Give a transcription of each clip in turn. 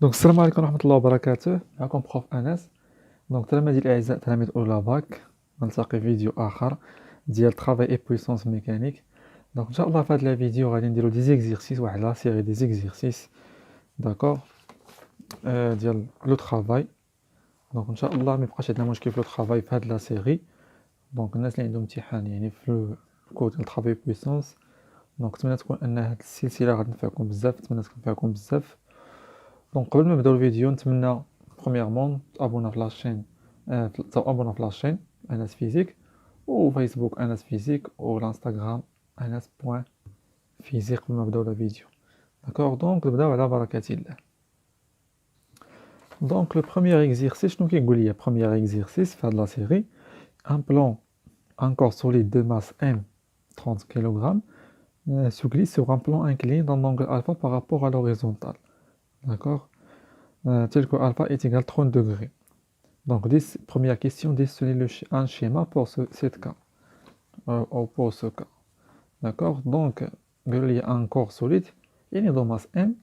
السلام عليكم ورحمة الله وبركاته. معكم بروف أنس. تلاميذي الأعزاء تلاميذ أولى باك، نلتقي في فيديو آخر ديال ترافاي إي بويسونس ميكانيك. إن شاء الله في هذا الفيديو غادي نديرو دي زيكزيرسيس، واحد لا سيري دي زيكزيرسيس داكوغ ديال لو ترافاي. إن شاء الله ميبقاش عندنا مشكل في لو ترافاي في هاد لا سيري. الناس اللي عندهم امتحان يعني في الكود ديال ترافاي بويسونس، نتمنى تكون أن هاد السلسلة غادي تنفعكم بزاف، نتمنى تنفعكم بزاف. قبل ما نبداو الفيديو نتمنى برومييرمون تابونا في لاشين، تابونا في لاشين انس فيزيك، وفيسبوك انس فيزيك، والانستغرام انس بوين فيزيك قبل ما نبداو الفيديو. داكوغ نبداو على بركة الله. لو بروميير اكزيرسيس شنو كيقول ليا؟ بروميير اكزيرسيس في هاد لا سيري، ان بلون ان كور سوليد دو ماس M 30 kg se glisse sur un plan incliné d'un angle alpha par rapport à l'horizontale. D'accord, tel que alpha est égal à 30 degrés. Première question, dessiner un schéma pour cet cas, ou pour ce cas. D'accord, il y a un corps solide, il y a de masse M,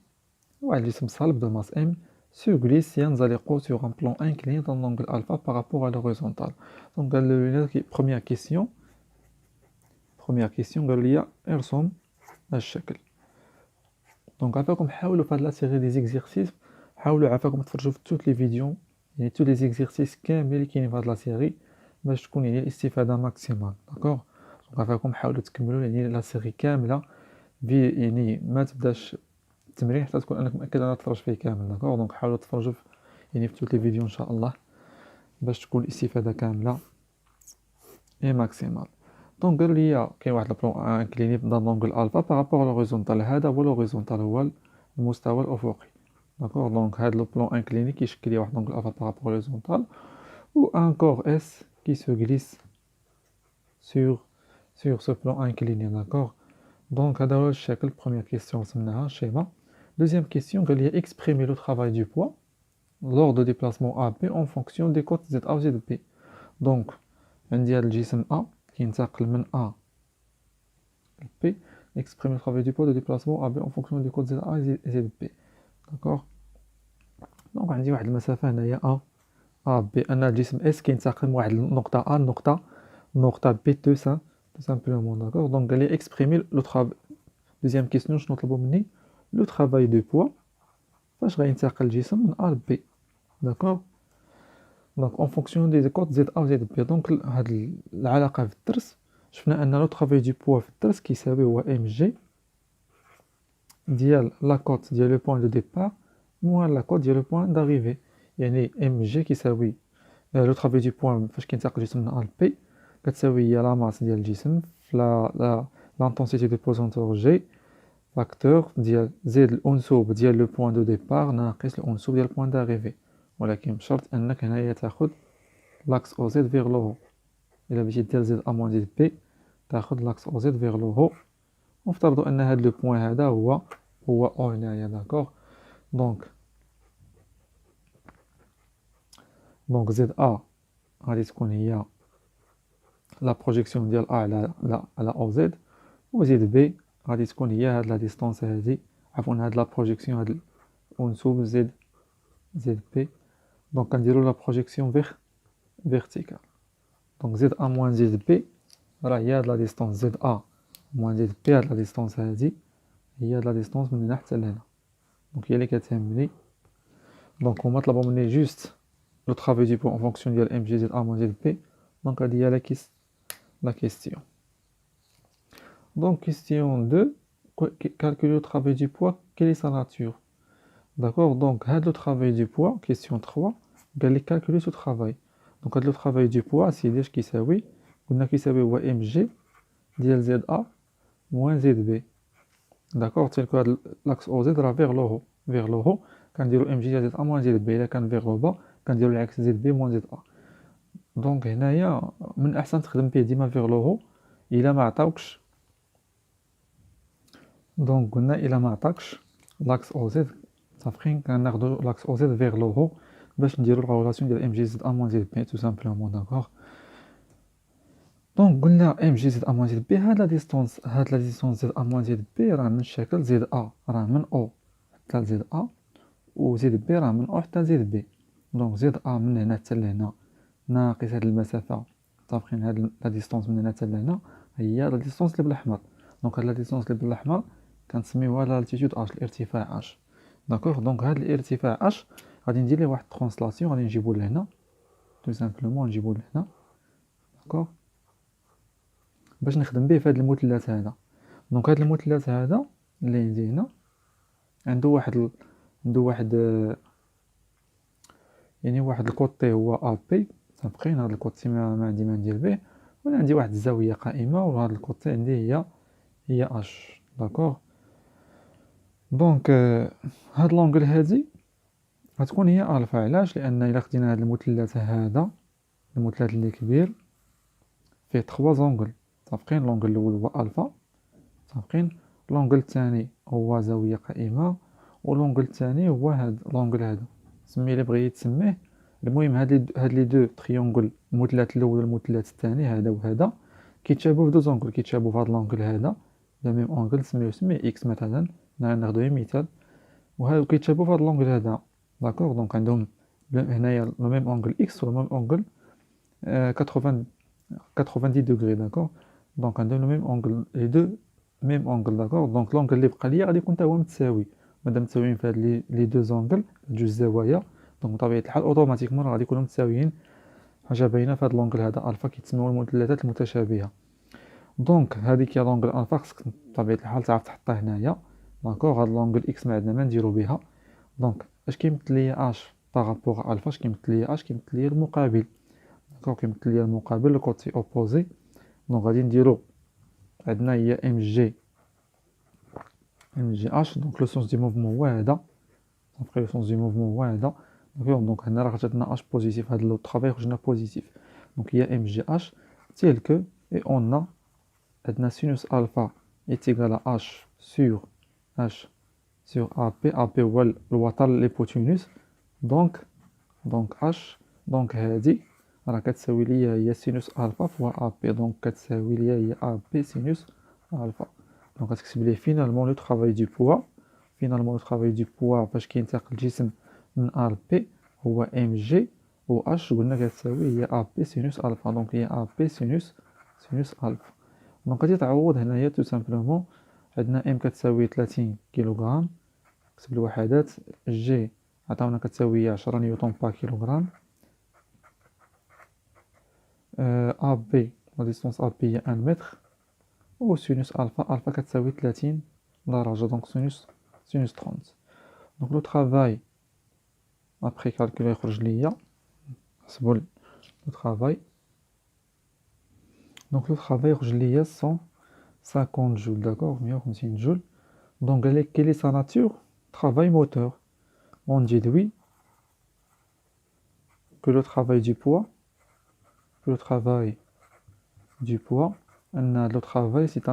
ou il y a de masse M, se glisse sur un plan incliné d'un angle alpha par rapport à l'horizontale. Première question, il y a un الشكل. عافاكم حاولوا في هاد لا سيري دي زيكزيرسيس، حاولوا عافاكم تفرجوا في توت لي فيديو، يعني تو لي زيكزيرسيس كاملين اللي كاينين في هاد لا سيري باش تكون يعني الاستفاده ماكسيمال. داكوغ، عافاكم حاولوا تكملوا يعني لا سيري كامله في، يعني ما تبداش التمرين حتى تكون انك مأكد انك تفرج فيه كامل. داكوغ، حاولوا تفرجوا يعني في توت لي فيديو ان شاء الله باش تكون الاستفاده كامله اي ماكسيمال. قالوا لي كاين واحد البلون انكليني دان لونغل الفا بارابور لوريزونتال، هذا هو لوريزونتال، هو المستوى الافقي. داكوغ، هذا لو بلون انكليني كيشكل لي واحد لونغل الفا بارابور لوريزونتال، و ان كور اس كي سو غليس sur ce plan incliné. D'accord, هذا هو الشكل. première question رسمناها شيما. deuxième question قال لي exprimer le travail du poids lors de déplacement AB en fonction des cotes ZA و ZB. عندي هذا الجسم A كينتقل من A ل B، exprimer le travail du poids de déplacement AB en fonction des cotes ZA et ZB. d'accord، عندي واحد المسافة هنايا A B، أن الجسم S كينتقل من واحد النقطة A لنقطة B tout simplement. d'accord، قال لي exprimer le travail. deuxième question شنو طلبوا مني؟ le travail de poids فاش غينتقل الجسم من A ل B. d'accord، en fonction des cotes ZA و ZB. هاد العلاقة في الدرس شفنا أن لو ترافاي دو بوا في الدرس كيساوي هو ام جي ديال لا كوت ديال لو بوين دو ديبار موان لا كوت ديال لو بوين داريفي. يعني ام جي كيساوي لو ترافاي دو بوين فاش كينتقل الجسم من ا ل بي، كتساوي هي لا ماس ديال الجسم في لانتونسيتي دو بوزونتور جي فاكتور ديال زد الانسوب ديال لو بوين دو ديبار ناقص الانسوب ديال البوين داريفي، ولكن بشرط انك هنايا تاخذ لاكس او زد فيغ لو هو. الا بغيتي دير زد ا موان زد بي تاخذ لاكس او زد فيغ لو هو، ونفترضوا ان هذا لو بوين هذا هو او هنايا. داكوغ، زد ا غادي تكون هي لا بروجيكسيون ديال ا على او زد، و زد بي غادي تكون هي هاد لا ديستونس هادي، عفوا هاد لا بروجيكسيون هاد الانسوب زد بي. كنديروا لا بروجيكسيون فيرتيكال. زد ا موان زد بي راه هي هاد لا ديستونس زد ا موان زد بي، هاد لا ديستونس هادي هي هاد لا ديستونس من هنا حتى لهنا، هي اللي كتهمني. هما طلبوا مني جوست لو ترافاي دو بو en fonction ديال ام جي زد ا موان زد بي. هادي هي لا كيستيون. question 2, calculer le travail du poids, quelle est sa nature? D'accord, le travail du poids, question 3, calculer ce travail. Le travail du poids, c'est ce qui s'appelle, on a mg dial za moins zb. D'accord, tel que l'axe OZ vers le haut, quand on dit mg dial za moins zb, là quand vers le bas, quand on dit l'axe zb moins za. هنايا من احسن تخدم به ديما vers le haut الا ما عطاوكش. قلنا إلا ما عطاكش لاكس او زد صافي كناخدو لاكس او زد فيغ لو هو باش نديرو لا ريلاسيون ديال ام جي زد ا موان زد بي تو سامبلومون. داكوغ، قلنا ام جي زد ا موان زد بي هاد لا ديستونس زد ا موان زد بي راه من شكل زد ا، راه من او حتى لزد ا وزد بي راه من او حتى زد بي. دونك زد ا من هنا حتى لهنا ناقص هاد المسافه متفقين، هاد لا ديستونس من هنا حتى لهنا هي لا ديستونس اللي بالاحمر. دونك هاد لا ديستونس اللي بالاحمر كنسميوها لالتيتود اش، الارتفاع اش. داكوغ. دونك هاد الارتفاع اش غادي ندير ليه واحد ترانسلاسيون، غادي نجيبو لهنا تو سامبلومون، نجيبو لهنا داكوغ باش نخدم به في هاد المثلث هذا. دونك هاد المثلث هذا اللي عندي هنا عنده واحد يعني واحد الكوتي هو ا بي متفقين. هاد الكوتي ما عندي ما ندير به، وانا عندي واحد الزاويه قائمه، وهاد الكوتي عندي هي اش. داكوغ. دونك هاد لونغل هادي غتكون هي الفا. علاش؟ لان الا خدينا هاد المثلث هذا، المثلث اللي كبير فيه 3 زونغل متفقين. لونغل الاول هو الفا متفقين، لونغل الثاني هو زاويه قائمه، ولونغل الثاني هو هاد لونغل هذا، سمي اللي بغيتي تسميه. المهم هاد لي دو تريونغل، المثلث الاول والمثلث الثاني هذا وهذا كيتشابهوا في دو زونغل، كيتشابهوا في هاد لونغل هذا لا ميم اونغل سميه اكس مثلا، ناخذ غير مثال، وهادو كيتشابهوا في هاد لونغل هذا. داكوغ. دونك عندهم هنايا لو ميم اونغل اكس ولو ميم اونغل 90 دوغري. داكوغ. دونك عندهم لو ميم اونغل لي دو ميم اونغل. داكوغ. دونك لونغل اللي بقى ليا غادي يكون حتى هو متساوي، مادام متساويين في هاد لي دو زونغل جوج زوايا، دونك بطبيعه الحال اوتوماتيكمون غادي يكونوا متساويين. حاجه باينه في هاد لونغل هذا الفا كيتسموا المثلثات المتشابهه. دونك هذيك هي لونغل الفا، خصك بطبيعه الحال تعرف تحطها هنايا. داكوغ. هاد لونغل اكس ما عندنا ما نديرو بها. دونك اش كيمثل ليا اش بارابور الفا؟ اش كيمثل ليا اش؟ كيمثل ليا المقابل. داكوغ. كيمثل ليا المقابل، لو كوتي اوبوزي. دونك غادي نديرو عندنا هي ام جي اش. دونك لو سونس دي موفمون هو هذا، ابخي لو سونس دي موفمون هو هذا. دونك هنا راه خرجتنا اش بوزيتيف، هاد لو طرافاي خرجنا بوزيتيف. دونك هي ام جي اش تيل كو اي اون ا عندنا سينوس الفا est égal à h sur AP هو الوتر ليبوتينوس. دونك h دونك هادي راه كتساوي ليا هي سينوس الفا فوا AP، دونك كتساوي ليا هي AP سينوس الفا. دونك غتكتب ليه فينالمون لو طرافاي دو بوا. فينالمون لو طرافاي دو بوا فاش كينتقل الجسم من ار بي هو ام جي، و اش قلنا كتساوي هي AP سينوس الفا. دونك هي AP سينوس الفا. دونك غادي تعوض هنايا تو سامبلومون. عندنا ام كتساوي 30 كيلوغرام، كتب الوحدات. جي عطاونا كتساوي 10 نيوتن با كيلوغرام. ا بي لا ديستونس ا بي هي 1 متر، و سينوس الفا كتساوي 30 درجة. دونك سينوس 30. دونك لو طرافاي ابخي كالكول يخرج ليا، حسبوا لو طرافاي. دونك لو طرافاي يخرج ليا 150 جول. داكوغ. 150 جول. دونك قال لك كيل est sa nature travail moteur. On déduit que le travail du poids, le travail c'est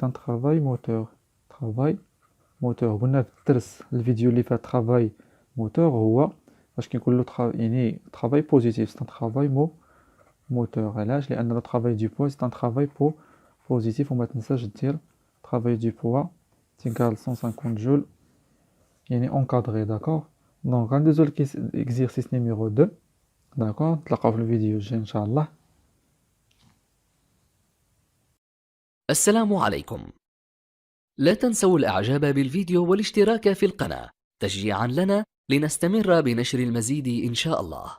un travail moteur. قلنا في الدرس الفيديو اللي فات travail moteur هو فاش كنقول له يعني travail positif c'est un travail moteur. علاش؟ لان le travail du poids c'est un travail positif. وما تنساش دير travail du poids égale 150 جول يعني encadré. d'accord. دونك غندوزو l'exercice numéro 2. d'accord. نتلاقاو في الفيديو الجاي ان شاء الله. السلام عليكم. لا تنسوا الإعجاب بالفيديو والاشتراك في القناة تشجيعا لنا لنستمر بنشر المزيد إن شاء الله.